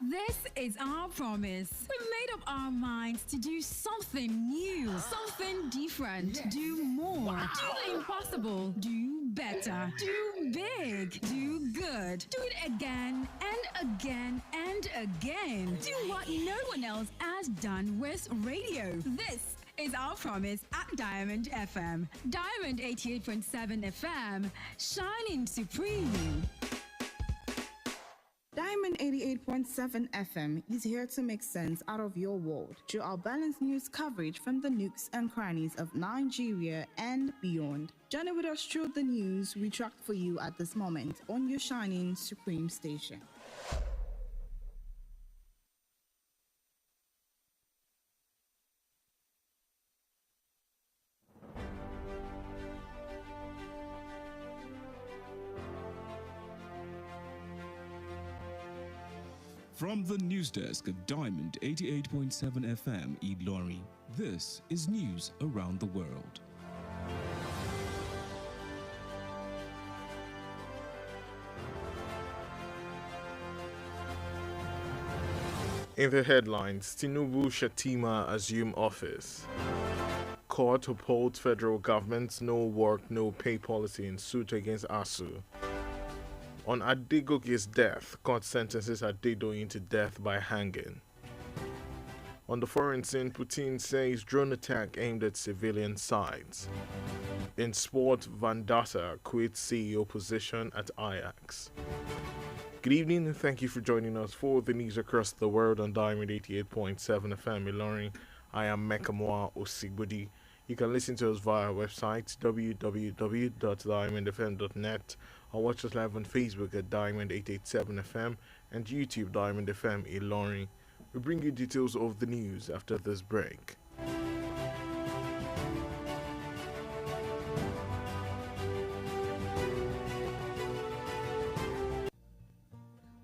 This is our promise. We made up our minds to do something new, something different, do more, do the impossible, do better, do big, do good, do it again and again and again. Do what no one else has done with radio. This is our promise at Diamond FM. Diamond 88.7 FM, shining supreme. Diamond 88.7 FM is here to make sense out of your world through our balanced news coverage from the nooks and crannies of Nigeria and beyond. Journey with us through the news we tracked for you at this moment on your shining supreme station. From the news desk of Diamond 88.7 FM Ilorin, this is news around the world. In the headlines, Tinubu Shettima assume office. Court upholds federal government's no work, no pay policy in suit against ASU. On Adegoke's death, court sentences Adedoyin to death by hanging. On the foreign scene, Putin says drone attack aimed at civilian sites. In sport, Van Datta quits CEO position at Ajax. Good evening and thank you for joining us for the news across the world on Diamond 88.7 FM Ilorin. I am Mekamua Osigbodi. You can listen to us via our website www.diamondfm.net or watch us live on Facebook at Diamond 887 FM and YouTube Diamond FM Ilorin. We bring you details of the news after this break.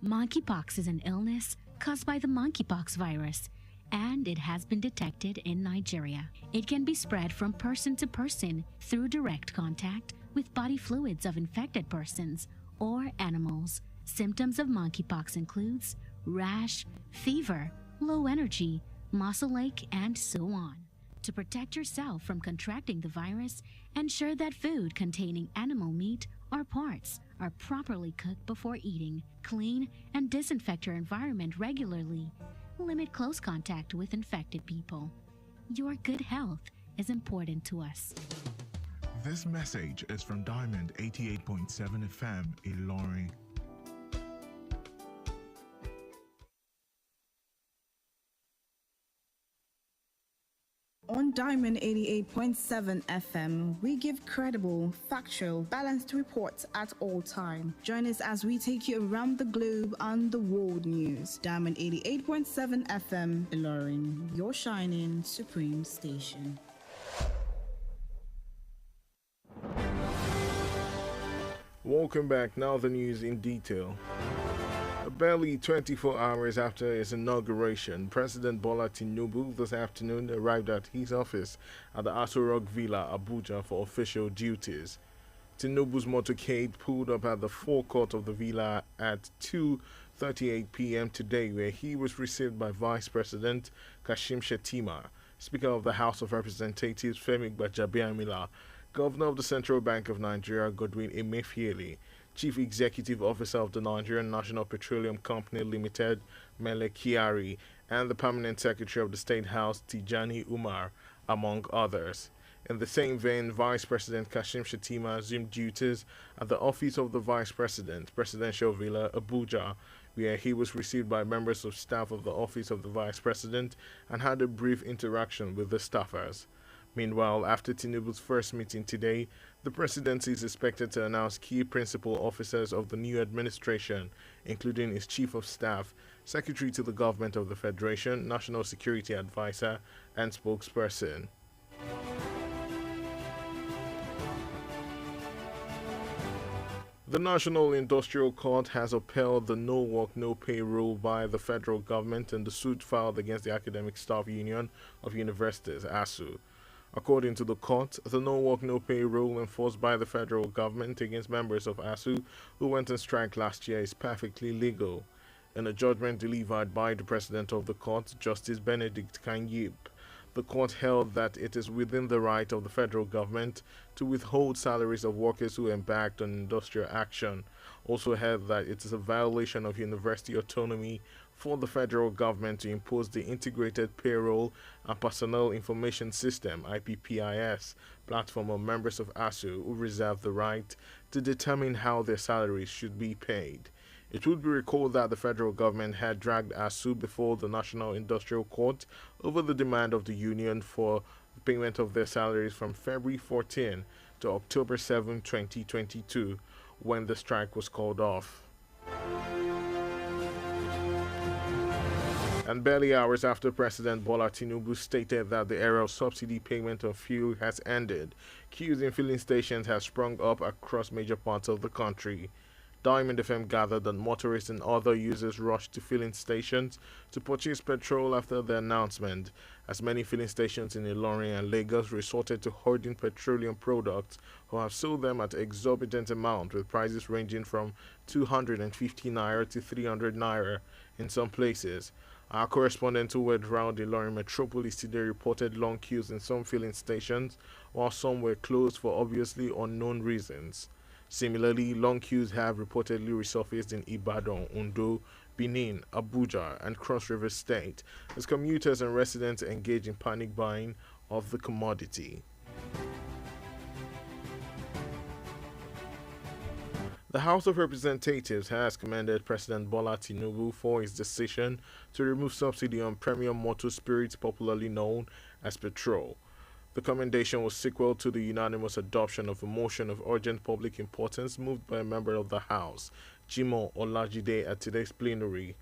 Monkeypox is an illness caused by the monkeypox virus, and it has been detected in Nigeria. It can be spread from person to person through direct contact with body fluids of infected persons or animals. Symptoms of monkeypox includes rash, fever, low energy, muscle ache, and so on. To protect yourself from contracting the virus, ensure that food containing animal meat or parts are properly cooked before eating. Clean and disinfect your environment regularly. Limit close contact with infected people. Your good health is important to us. This message is from Diamond 88.7 FM Ilorin. On Diamond 88.7 FM, we give credible, factual, balanced reports at all time. Join us as we take you around the globe on the world news. Diamond 88.7 FM Ilorin, your shining supreme station. Welcome back. Now the news in detail. Barely 24 hours after his inauguration, President Bola Tinubu this afternoon arrived at his office at the Aso Rock Villa, Abuja, for official duties. Tinubu's motorcade pulled up at the forecourt of the villa at 2:38 p.m. today, where he was received by Vice President Kashim Shettima, Speaker of the House of Representatives Femi Gbajabiamila, Governor of the Central Bank of Nigeria Godwin Emefiele, Chief Executive Officer of the Nigerian National Petroleum Company Limited, Mele Kyari, and the Permanent Secretary of the State House, Tijani Umar, among others. In the same vein, Vice President Kashim Shettima assumed duties at the Office of the Vice President, Presidential Villa, Abuja, where he was received by members of staff of the Office of the Vice President and had a brief interaction with the staffers. Meanwhile, after Tinubu's first meeting today, the presidency is expected to announce key principal officers of the new administration, including his chief of staff, secretary to the government of the Federation, national security advisor, and spokesperson. The National Industrial Court has upheld the no work, no pay rule by the federal government in the suit filed against the Academic Staff Union of Universities, ASU. According to the court, the no work, no pay rule enforced by the federal government against members of ASU who went on strike last year is perfectly legal. In a judgment delivered by the president of the court, Justice Benedict Kanyip, the court held that it is within the right of the federal government to withhold salaries of workers who embarked on industrial action. Also held that it is a violation of university autonomy for the federal government to impose the Integrated Payroll and Personnel Information System (IPPIS) platform on members of ASU who reserve the right to determine how their salaries should be paid. It would be recalled that the federal government had dragged ASU before the National Industrial Court over the demand of the union for the payment of their salaries from February 14 to October 7, 2022, when the strike was called off. And barely hours after President Bola Tinubu stated that the era of subsidy payment of fuel has ended, queues in filling stations have sprung up across major parts of the country. Diamond FM gathered that motorists and other users rushed to filling stations to purchase petrol after the announcement, as many filling stations in Ilorin and Lagos resorted to hoarding petroleum products or have sold them at exorbitant amount, with prices ranging from 250 naira to 300 naira in some places. Our correspondent who went round Ilorin metropolis today reported long queues in some filling stations, while some were closed for obviously unknown reasons. Similarly, long queues have reportedly resurfaced in Ibadan, Ondo, Benin, Abuja, and Cross River State as commuters and residents engage in panic buying of the commodity. The House of Representatives has commended President Bola Tinubu for his decision to remove subsidy on premium motor spirits, popularly known as petrol. The commendation was sequel to the unanimous adoption of a motion of urgent public importance moved by a member of the House, Jimoh Olajide, at today's plenary.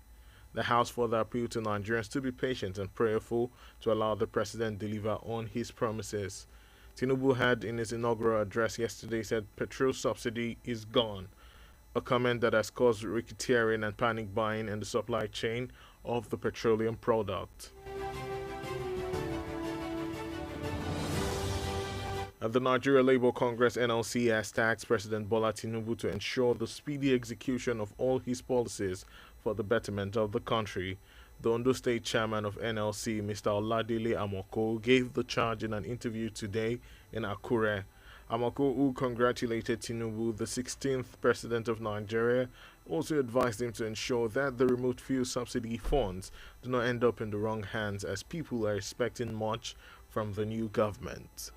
The House further appealed to Nigerians to be patient and prayerful to allow the President deliver on his promises. Tinubu had, in his inaugural address yesterday, said petrol subsidy is gone, a comment that has caused racketeering and panic buying in the supply chain of the petroleum product. The Nigeria Labour Congress (NLC) has tasked President Bola Tinubu to ensure the speedy execution of all his policies for the betterment of the country. The Ondo State Chairman of NLC, Mr. Oladele Amoko, gave the charge in an interview today in Akure. Amoko, who congratulated Tinubu, the 16th President of Nigeria, also advised him to ensure that the removed fuel subsidy funds do not end up in the wrong hands, as people are expecting much from the new government.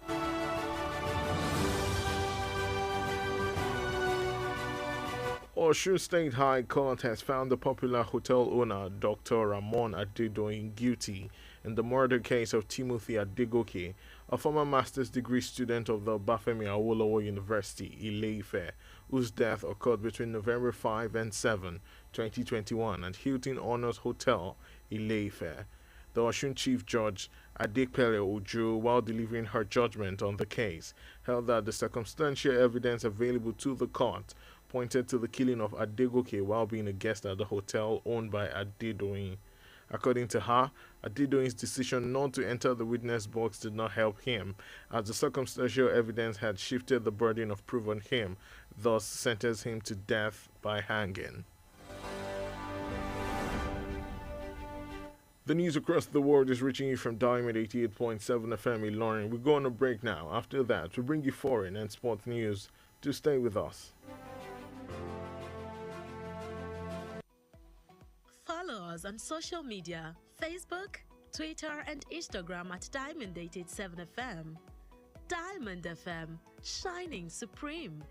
Osun State High Court has found the popular hotel owner, Dr. Ramon Adedoyin, guilty in the murder case of Timothy Adegoke, a former master's degree student of the Bafemi Awolowo University, Ile-Ife, whose death occurred between November 5 and 7, 2021 at Hilton Honors Hotel, Ile-Ife. The Osun Chief Judge, Adekpele Ojo, while delivering her judgment on the case, held that the circumstantial evidence available to the court pointed to the killing of Adegoke while being a guest at the hotel owned by Adedoyin. According to her, Adedoyin's decision not to enter the witness box did not help him, as the circumstantial evidence had shifted the burden of proof on him, thus sentenced him to death by hanging. The news across the world is reaching you from Diamond 88.7 FM in Ilorin. We go on a break now. After that, we bring you foreign and sports news. Do stay with us. Follow us on social media, Facebook, Twitter, and Instagram at Diamond87FM. Diamond FM, shining supreme.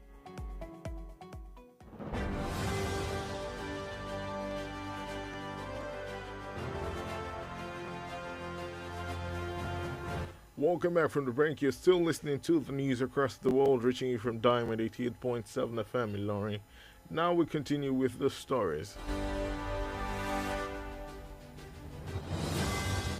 Welcome back from the break. You're still listening to the news across the world, reaching you from Diamond 88.7 FM in Ilorin. Now we continue with the stories.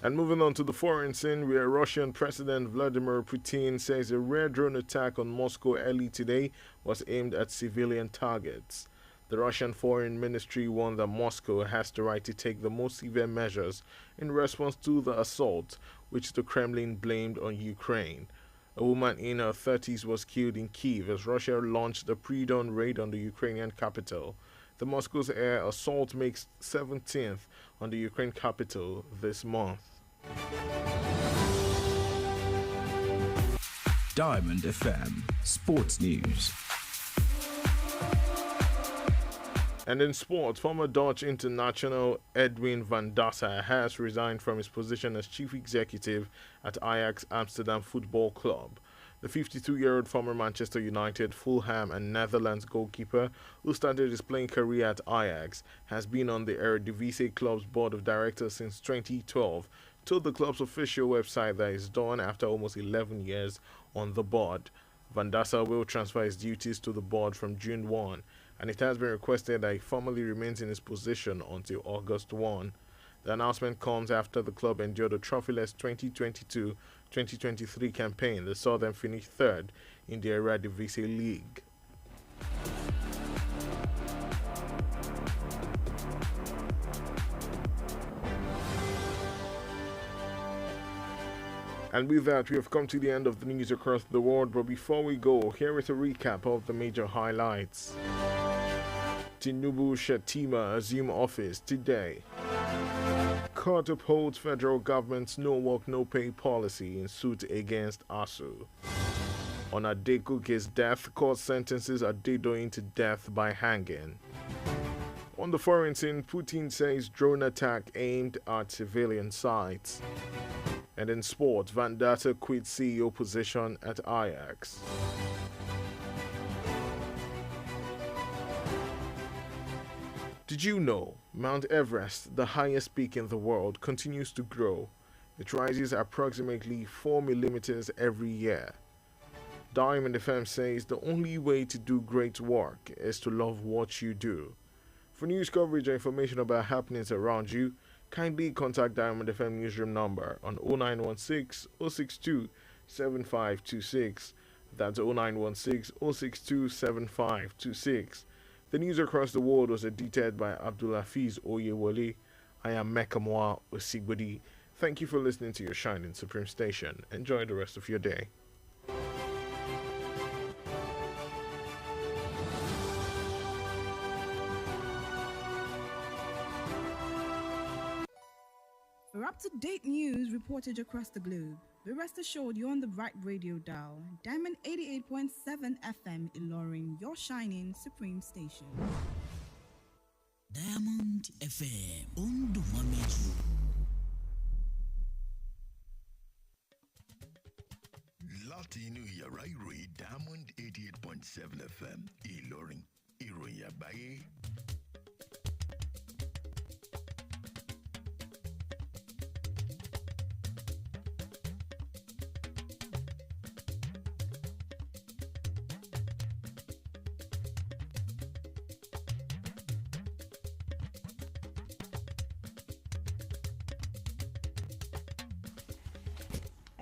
And moving on to the foreign scene, where Russian President Vladimir Putin says a rare drone attack on Moscow early today was aimed at civilian targets. The Russian Foreign Ministry warned that Moscow has the right to take the most severe measures in response to the assault, which the Kremlin blamed on Ukraine. A woman in her 30s was killed in Kyiv as Russia launched a pre-dawn raid on the Ukrainian capital. The Moscow's air assault makes 17th on the Ukraine capital this month. Diamond FM Sports News. And in sports, former Dutch international Edwin van Dassel has resigned from his position as chief executive at Ajax Amsterdam Football Club. The 52-year-old former Manchester United, Fulham and Netherlands goalkeeper, who started his playing career at Ajax, has been on the Eredivisie club's board of directors since 2012, told the club's official website that it's done after almost 11 years on the board. Van Dassel will transfer his duties to the board from June 1, and it has been requested that he formally remains in his position until August 1. The announcement comes after the club endured a trophyless 2022-2023 campaign that saw them finish third in the Eredivisie League. And with that, we have come to the end of the news across the world. But before we go, here is a recap of the major highlights. Tinubu Shettima assume office today. Court upholds federal government's no work, no pay policy in suit against ASU. On Adegoke's death, court sentences Adedoyin to death by hanging. On the foreign scene, Putin says drone attack aimed at civilian sites. And in sports, Van Dassel quits CEO position at Ajax. Did you know Mount Everest, the highest peak in the world, continues to grow? It rises approximately 4 millimeters every year. Diamond FM says the only way to do great work is to love what you do. For news coverage or information about happenings around you, kindly contact Diamond FM newsroom number on 0916 062 7526. That's 0916 062 7526. The news across the world was edited by Abdulafiz Oyewole. I am Mekamua Osigbodi. Thank you for listening to your Shining Supreme station. Enjoy the rest of your day. For up-to-date news reported across the globe, be rest assured you're on the right radio dial. Diamond 88.7 FM Ilorin, your shining supreme station. Diamond FM, Ondumamiju. Láti inú yàrá ìròyìn Diamond 88.7 FM Ìlọrin, Iroyin Agbaye.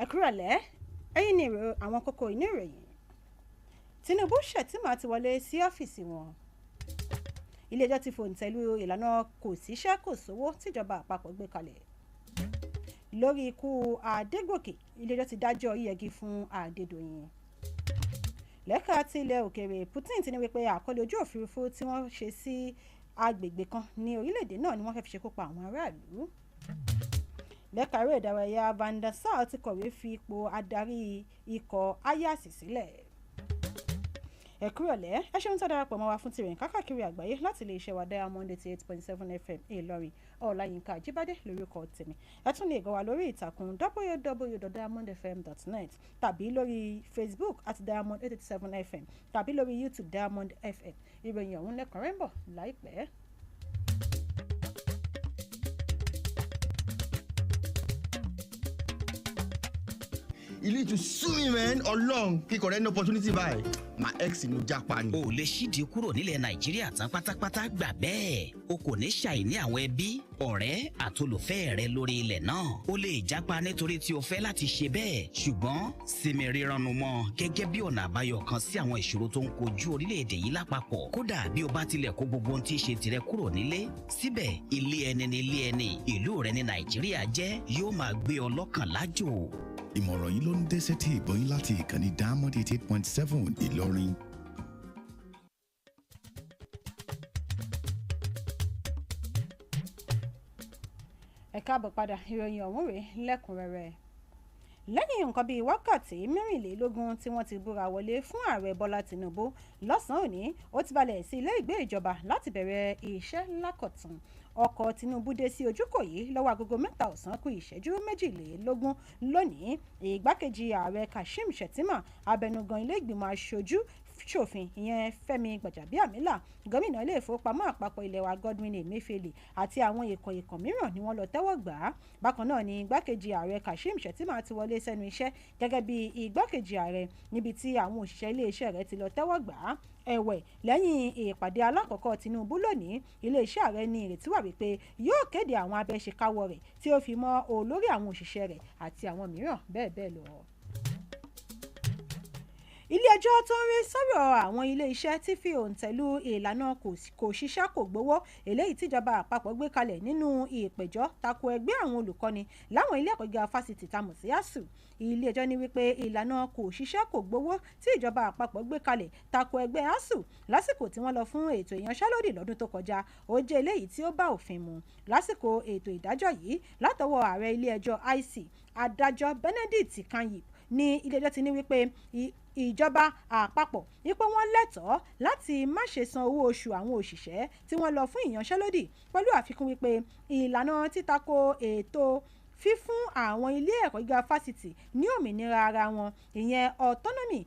Ẹ kúrọ̀lẹ́, ẹ̀yin ni àwọn kókó inú ìròyìn. Tinubu Shettima ti wọlé sí ọ́fíìsì wọn. Ilé-ẹjọ́ ti fòǹtẹ̀ lu ìlànà kò síṣẹ́ kò sówó tíjọba àpapọ̀ gbé kalẹ̀. Lórí ikú Adégòkè, ilé-ẹjọ́ ti dájọ́ yíyẹgi fún Adédoyin. Lẹ́ka ti ilẹ̀ òkèèrè, Putin ti ní wípé àkọlù ojú òfurufú tí wọ́n ṣe sí agbègbè kan ní orílẹ̀-èdè náà ni wọ́n fẹ́ fi ṣekú pa àwọn aráàlú. Lẹ́ka eré ìdárayá, Van Dassel ti kọ̀wé fi ipò adarí ikọ̀ Ajax sílẹ̀. Ẹ kúrọ̀lẹ́, ẹ ṣeun tó darapọ̀ mọ́ wa fún tirẹ̀ káàkiri àgbáyé láti ilé iṣẹ́ wa Diamond 88.7 FM Ìlọrin. Olayinka Ajibade lórúkọ tèmi. Ẹ tún lè gbọ́ wa lórí ìtàkùn www.diamondfm.net tàbí lórí Facebook @Diamond 887 FM tàbí lórí YouTube Diamond FM. Ìròyìn ọ̀hún lẹ́kùnrẹ́rẹ́ ń bọ̀ láìpẹ́. You need to sue me, man, or long. Pick an opportunity by my ex in Japan. O lè ṣídìí kúrò nílẹ̀ Nàìjíríà tán pátápátá gbà bẹ́ẹ̀. O kò ní ṣàìní àwọn ẹbí, ọ̀rẹ́ àtolùfẹ́ rẹ lórí ilẹ̀ náà. O lè jápa nítorí tí o fẹ́ láti ṣe bẹ́ẹ̀. Ṣùgbọ́n sinmi rírannu mọ́ gẹ́gẹ́ bí ọ̀nà àbáyọ kan sí àwọn ìṣòro tó ń kojú orílẹ̀-èdè yìí lápapọ̀. Kódà bí o bá tilẹ̀ kó gbogbo ohun tí í ṣe tirẹ̀ kúrò nílé, síbẹ̀ ilé ẹni ni ilé ẹni. Ìlú rẹ ní Nàìjíríà jẹ́ yóò máa gbé ọ lọ́kàn lájò. Ìmọ̀ràn yìí ló ń dé sétí ìgbóyin láti ìkànnì Diamond 88.7 Ìlọrin. ẹ káàbọ̀ padà ìròyìn ọ̀hún rèé lẹ́kùnrẹ́rẹ́. lẹ́yìn nǹkan bíi wákàtí mẹ́rìnlélógún tí wọ́n ti búra wọlé fún ààrẹ bọ́lá tìǹbù lọ́sàn-án òní ó ti balẹ̀ sí ilé ìgbé ìjọba láti bẹ̀rẹ̀ iṣẹ́ lákọ̀tun. ọkọ̀ tìǹbù dé sí ojúkò yìí lọ́wọ́ agogo 3 ọ̀sán kù ìṣẹ́jú 22 lónìí. ìgbákejì ààrẹ kashim shettima abẹnugan ilé ìgbìmọ̀ aṣojú ṣòfin ìyẹn fẹ́mi gbàjàbíàmílà gómìnà ilé ìfowópamọ́ àpapọ̀ ilé wa godwin emefiele àti àwọn ikọ̀ mìíràn ni wọ́n lọ tẹ́wọ́ gbà á. bákan náà ni igbákejì ààrẹ kashim shettima ti wọlé sẹ́nu iṣẹ́ gẹ́gẹ́ bí igbákejì ààrẹ níbi tí àwọn òṣìṣẹ́ iléeṣẹ́ rẹ̀ ti lọ tẹ́wọ́ gbà á. ẹ̀wẹ̀ lẹ́yìn ìpàdé alákọ̀ọ́kọ́ tinubu lónìí iléeṣẹ́ ààrẹ ní ìrètí wà wípé yóò kéde àwọn abẹ́ṣekáwọ́ rẹ̀ tí ó fi mọ́ olórí àwọn òṣìṣẹ́ rẹ̀ àti àwọn mìíràn bẹ́ẹ̀ bẹ́ẹ̀ lọ. ilé-ẹjọ́ tó ń rí sọ́rọ̀ àwọn ilé-iṣẹ́ tí fi òǹtẹ̀lù ìlànà kò ṣiṣẹ́ kò gbowó eléyìí tíjọba àpapọ̀ gbé kalẹ̀ nínú ìpẹ̀jọ́ tako ẹgbẹ́ àwọn olùkọ́ni láwọn ilé ẹ̀kọ́ gíga fásitì tamọ̀ sí ASUU. ilé-ẹjọ́ ní wípé ìlànà kò ṣiṣẹ́ kò gbowó tí ìjọba àpapọ̀ gbé kalẹ̀ tako ẹgbẹ́ ASUU lásìkò tí wọ́n lọ fún ètò ìyanṣẹ́lódì lọ́dún tó kọjá ó jẹ́ eléyìí tí ó bá òfin mu. lásìkò ètò ìdájọ́ yìí látọwọ́ ààrẹ ilé-ẹjọ́ IC adájọ́ Benedict Kanyip ní ilé-ẹjọ́ ti ní wípé ìjọba àpapọ̀ wípé wọ́n lẹ́tọ̀ọ́ láti má ṣe san owó oṣù àwọn òṣìṣẹ́ tí wọ́n lọ fún ìyanṣẹ́lódì pẹ̀lú àfikún wípé ìlànà títako ètò fífún àwọn ilé ẹ̀kọ́ gíga fásitì ní òmìnira ara wọn ìyẹn autonomy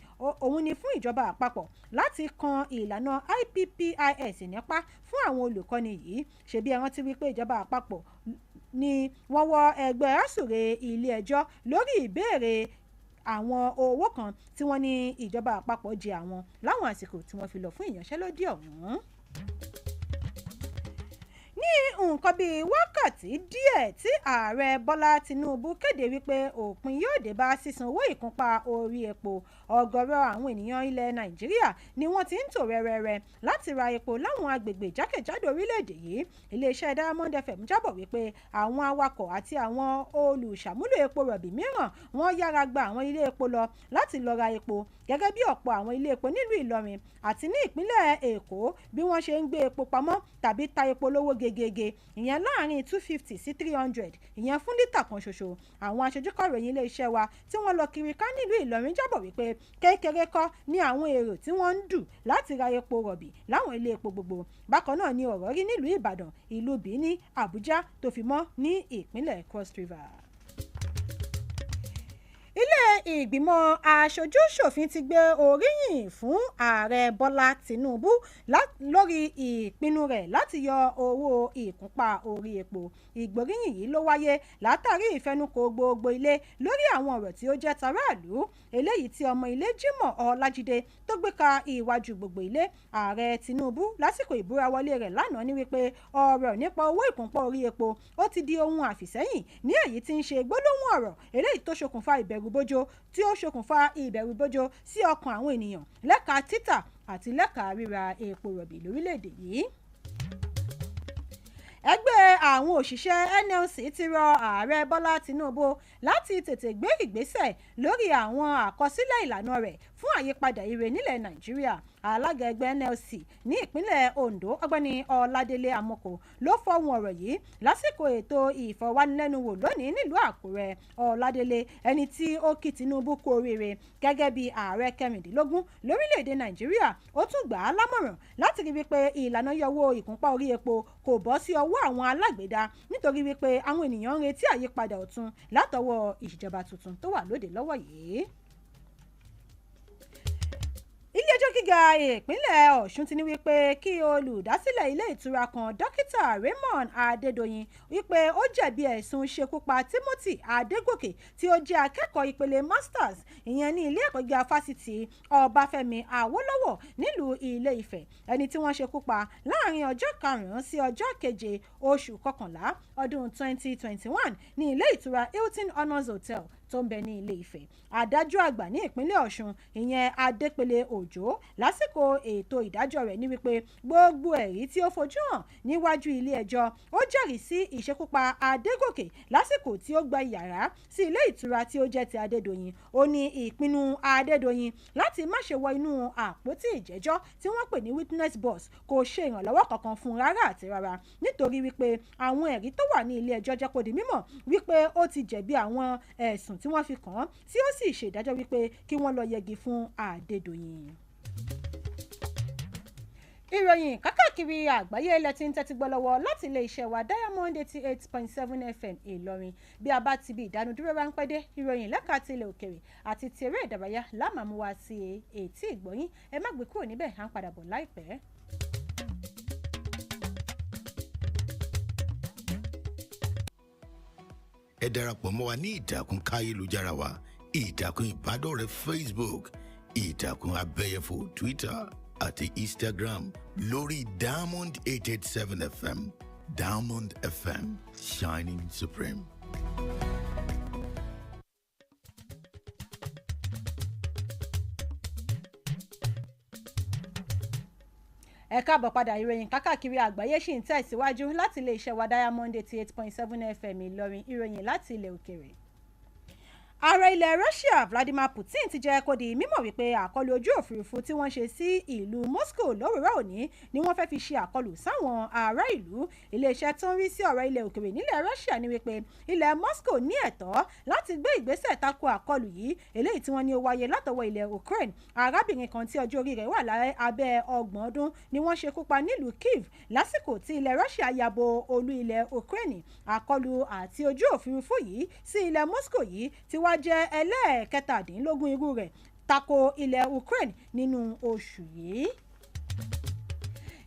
òun ni fún ìjọba àpapọ̀ láti kan ìlànà IPPIS nípa fún àwọn olùkọ́ni yìí. ṣebí ẹ rántí wípé ìjọba àpapọ̀ ni wọ́n wọ ẹgbẹ́ ASUU re ilé ẹjọ́ lórí ìbéèrè àwọn owó kan tí wọ́n ní ìjọba àpapọ̀ jẹ àwọn láwọn àsìkò tí wọ́n fi lọ fún ìyanṣẹ́lódì ọ̀hún. ní nǹkan bíi wákàtí díẹ̀ tí ààrẹ bọ́lá tinubu kéde wípé òpin yóò dé bá sísan owó ìkúnpá orí epo ọ̀gọ̀rọ̀ àwọn ènìyàn ilẹ̀ nàìjíríà ni wọ́n ti ń tò rẹ́rẹ́rẹ́ láti ra epo láwọn agbègbè jákèjádò orílẹ̀-èdè yìí. iléeṣẹ́ Diamond FM jábọ̀ wípé àwọn awakọ̀ àti àwọn olùṣàmúlò epo rọ̀bì mìíràn wọ́n yára gba àwọn ilé epo lọ láti lọ ra epo gẹ́gẹ́ bí ọ̀pọ̀ àwọn ilé epo nílùú ìlọrin àti ní ìpínlẹ̀ èkó bí wọ́n ṣe ń gbé epo pamọ́ tàbí ta epo lówó gegege ìyẹn láàrin 250 sí 300 ìyẹn fún lítà kan ṣoṣo. àwọn aṣojúkọ̀ròyìn iléeṣẹ́ wa tí wọ́n lọ kiri ká nílùú ìlọrin jábọ̀ wípé kékeré kọ́ ní àwọn èrò tí wọ́n ń dù láti ra epo rọ̀bì láwọn ilé epo gbogbo. bákan náà ni ọ̀rọ̀ rí nílùú ìbàdàn ìlú bìíní àbújá tó fi mọ́ ní ìpínlẹ̀ cross river. ilé ìgbìmọ̀ aṣojú-ṣòfin ti gbé oríyìn fún ààrẹ bọ́lá tìǹbù lórí ìpinnu rẹ̀ láti yọ owó ìkúnpá orí epo. ìgbóríyìn yìí ló wáyé látàrí ìfẹnukò gbogbo ilé lórí àwọn ọ̀rọ̀ tí ó jẹ́ taráàlú eléyìí tí ọmọ ilé Jímọ̀ Ọlájídé tó gbé ka ìwájú gbogbo ilé. ààrẹ tìǹbù lásìkò ìbúrawọlé rẹ̀ lánàá ní wípé ọ̀rọ̀ nípa owó ìkúnpá orí epo ó ti di ohun àfìsẹ́yìn ní èyí tí ń ṣe gbólóhùn ọ̀rọ̀ eléyìí tó ṣokùnfà ìbẹ̀rùbojo tí ó ṣokùnfà ìbẹ̀rùbojo sí ọkàn àwọn ènìyàn lẹ́ka títà àti lẹ́ka ríra epo rọ̀bì lórílẹ̀‐èdè yìí. ẹgbẹ́ àwọn òṣìṣẹ́ NLC ti rọ ààrẹ bọ́lá tinubu láti tètè gbé ìgbésẹ̀ lórí àwọn àkọsílẹ̀ ìlànà rẹ̀ fún àyípadà ire nílẹ̀ nàìjíríà. alága ẹgbẹ́ NLC ní ìpínlẹ̀ Ondo ọ̀gbẹ́ni Ọládélé Amoko ló fọhùn ọ̀rọ̀ yìí lásìkò ètò ìfọ̀rọ̀wánilẹ́nuwò lónìí nílùú Àkúrẹ́. Ọládélé ẹni tí ó kí Tinubu kú oríire gẹ́gẹ́ bí ààrẹ 16 lórílẹ̀‐èdè Nàìjíríà ó tún gbà á lámọ̀ràn láti rí wípé ìlànà yọwọ́ ìkúnpá orí epo kò bọ́ sí ọwọ́ àwọn alágbèédá nítorí wípé àwọn ènìyàn ń retí àyípadà ọ̀tun látọwọ́ ìṣèjọba tuntun tó wà lóde lọ́wọ́ yìí. ilé-ẹjọ́ gíga ìpínlẹ̀ Ọ̀ṣun ti ní wípé kí olùdásílẹ̀ ilé ìtura kan dókítà Raymond Adédoyin wípé ó jẹ̀bi ẹ̀sùn ṣekúpa Timothy Adégòkè tí ó jẹ́ akẹ́kọ̀ọ́ ìpele masters ìyẹn ní ilé ẹ̀kọ́ gíga fásitì Ọbáfẹ́mi Awólọ́wọ̀ nílùú Ilé Ifẹ̀ ẹni tí wọ́n ṣekúpa láàrin ọjọ́ 5 sí ọjọ́ 7 oṣù kọkànlá ọdún 2021 ní ilé ìtura Hilton Honors Hotel tó ń bẹ ní Ilé Ifẹ̀. Adájọ́ àgbà ní ìpínlẹ̀ Ọ̀ṣun ìyẹn Adépele Òjó lásìkò ètò ìdájọ́ rẹ̀ ní wípé gbogbo ẹ̀rí tí ó fojú hàn níwájú ilé ẹjọ́ ó jẹ́rìí sí ìṣekúpa Adégòkè lásìkò tí ó gba yàrá sí ilé ìtura tí ó jẹ́ ti Adédoyin. Ó ní ìpinnu Adédoyin láti má ṣe wọ inú àpótí ìjẹ́jọ́ tí wọ́n pè ní witness box kò ṣe ìrànlọ́wọ́ kankan fún rárá àti rárá nítorí wípé àwọn ẹ̀rí tó wà ní ilé ẹjọ́ jẹ́ kó di mímọ̀ wípé ó ti jẹ̀bi àwọn ẹ̀sùn tí wọ́n fi kàn án tí ó sì ṣèdájọ́ wípé kí wọ́n lọ yẹgi fún Adédoyin. Ìròyìn kákàkiri àgbáyé ilẹ̀ tí ń tẹ́tí gbọ́ lọ́wọ́ láti ilé iṣẹ́ wa Diamond 88.7 FM Ìlọrin. Bí a bá ti bí ìdánudúró ráńpẹ́ dé ìròyìn lẹ́ka ti ilẹ̀ òkèrè àti ti eré ìdárayá lámàmú wa sí etí ìgbọ́yín. Ẹ má gbé kúrò níbẹ̀, à ń padà bọ̀ láìpẹ́. Ẹ darapọ̀ mọ́ wa ní ìtàkùn káyélujára wa, ìtàkùn ìbádọ́rẹ̀ẹ́ Facebook, ìtàkùn abẹ́yẹfò Twitter àti Instagram lórí Diamond 887 FM. Diamond FM, shining supreme. Ẹ káàbọ̀ padà. Ìròyìn kákàkiri àgbáyé ṣì ń tẹ̀síwájú láti ilé iṣẹ́ wa Diamond 88.7 FM Ìlọrin. Ìròyìn láti ilẹ̀ òkèrè. Ààrẹ ilẹ̀ Russia Vladimir Putin ti jẹ́ kó di mímọ̀ wípé àkọlù ojú òfurufú tí wọ́n ṣe sí ìlú Moscow lówùúrọ̀ òní ni wọ́n fẹ́ fi ṣe àkọlù sáwọn ará ìlú. Iléeṣẹ́ tó ń rí sí ọ̀rọ̀ ilẹ̀ òkèrè nílẹ̀ Russia ní wípé ilẹ̀ Moscow ní ẹ̀tọ́ láti gbé ìgbésẹ̀ tako àkọlù yìí eléyìí tí wọ́n ní ó wáyé látọwọ́ ilẹ̀ Ukraine. Arábìnrin kan tí ọjọ́ orí rẹ̀ wà lábẹ́ 30 ọdún ni wọ́n ṣekú pa nílùú Kyiv lásìkò tí ilẹ̀ Russia yabo olú ilẹ̀ Ukraine. Àkọlù àti ojú òfurufú yìí sí ilẹ̀ Moscow yìí ti wá jẹ́ ẹlẹ́ẹ̀kẹtàdínlógún irú rẹ̀ tako ilẹ̀ Ukraine nínú oṣù yìí.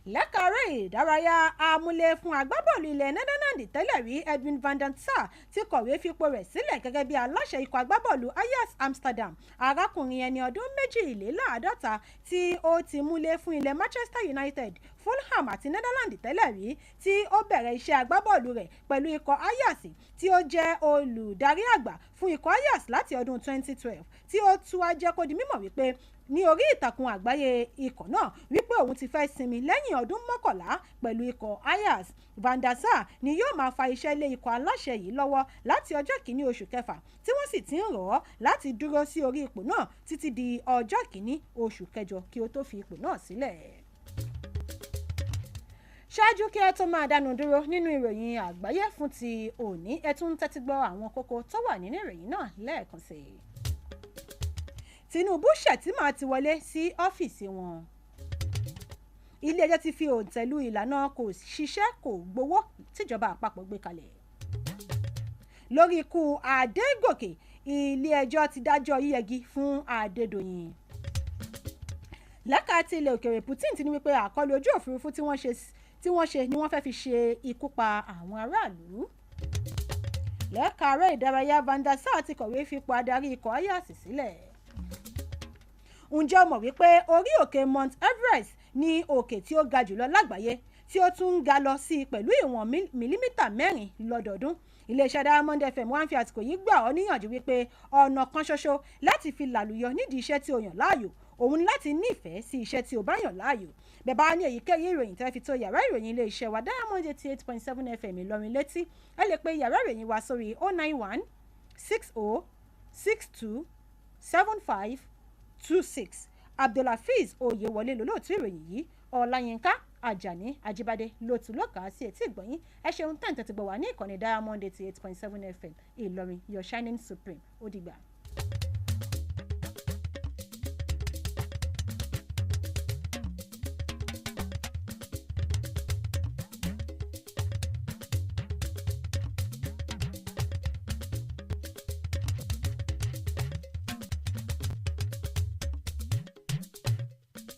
Lẹ́kàárẹ̀ ìdárayá amúlé fún agbábọ́ọ̀lù ilẹ̀ Netherlands tẹ́lẹ̀ rí Edwin van der Sar ti kọ̀wé fipò rẹ̀ sílẹ̀ gẹ́gẹ́ bí aláṣẹ ikọ̀ agbábọ́ọ̀lù Ajax Amsterdam. Arákùnrin ẹni ọdún 52 tí ó ti múlé fún ilẹ̀ Manchester United, Fulham àti Netherlands tẹ́lẹ̀ rí tí ó bẹ̀rẹ̀ iṣẹ́ agbábọ́ọ̀lù rẹ̀ pẹ̀lú ikọ̀ Ajax tí ó jẹ́ olùdarí àgbà fún ikọ̀ Ajax láti ọdún 2012 tí ó tún wá jẹ́ kó di mímọ̀ wípé ní orí ìtàkùn àgbáyé ikọ̀ náà wípé òun ti fẹ́ sinmi lẹ́yìn ọdún 11 pẹ̀lú ikọ̀ Ajax. Van der Sar ni yóò máa fa iṣẹ́ lé ikọ̀ aláṣẹ yìí lọ́wọ́ láti ọjọ́ kìíní oṣù kẹfà tí wọ́n sì ti ń rọ̀ ọ́ láti dúró sí orí ipò náà títí di ọjọ́ kìíní oṣù kẹjọ kí ó tó fi ipò náà sílẹ̀. Ṣáájú kí ẹ tó máa dánu dúró nínú ìròyìn àgbáyé fún ti òní, ẹ tún tẹ́tí gbọ́ àwọn kókó tó wà nínú ìròyìn náà lẹ́ẹ̀kan sí i. Tinubu Shettima ti wọlé sí ọ́fíìsì wọn. Ilé ẹjọ́ ti fi òǹtẹ̀ lu ìlànà kò ṣiṣẹ́ kò gbowó tíjọba àpapọ̀ gbé kalẹ̀. Lórí ikú Adégòkè, ilé ẹjọ́ ti dájọ́ yíyẹgi fún Adédoyin. Lẹ́ka ti ilẹ̀ òkèrè, Putin ti ní wípé àkọlù ojú òfurufú tí wọ́n ṣe ni wọ́n fẹ́ fi ṣe ikú pa àwọn aráàlú. Lẹ́ka eré ìdárayá, Van der Sar ti kọ̀wé fipò adarí ikọ̀ Ajax sílẹ̀. Ǹjẹ́ o mọ̀ wípé orí òkè Mount Everest ní òkè tí ó ga jùlọ lágbàáyé tí ó tún ń ga lọ sí pẹ̀lú ìwọ̀n mìlímítà 4 lọ́dọọdún? Iléeṣẹ́ Diamond FM wá ń fi àsìkò yìí gbà ọ́ níyànjú wípé ọ̀nà kan ṣoṣo láti fi làlùyọ nídìí iṣẹ́ tí o yàn láàyò òun ni láti nífẹ̀ẹ́ sí iṣẹ́ tí o bá yàn láàyò. Bẹ́ẹ̀ bá ní èyíkéyìí ìròyìn tẹ́ fi tó yàrá ìròyìn iléeṣẹ́ wa Diamond 88.7 FM Ìlọrin létí, ẹ lè pe yàrá ìròyìn wa sórí 091 60 62 75 26. Abdulhafiz Oyewole lolóòtú ìròyìn yìí. Olayinka Ajani Ajibade ló tún lọ́kàá sí etí ìgbọ̀nyín. Ẹ ṣeun tẹ́ǹtẹ́ ti gbọ̀ wá ní ìkànnì Diamond 88.7 FM Ìlọrin, your shining supreme. Ó dìgbà.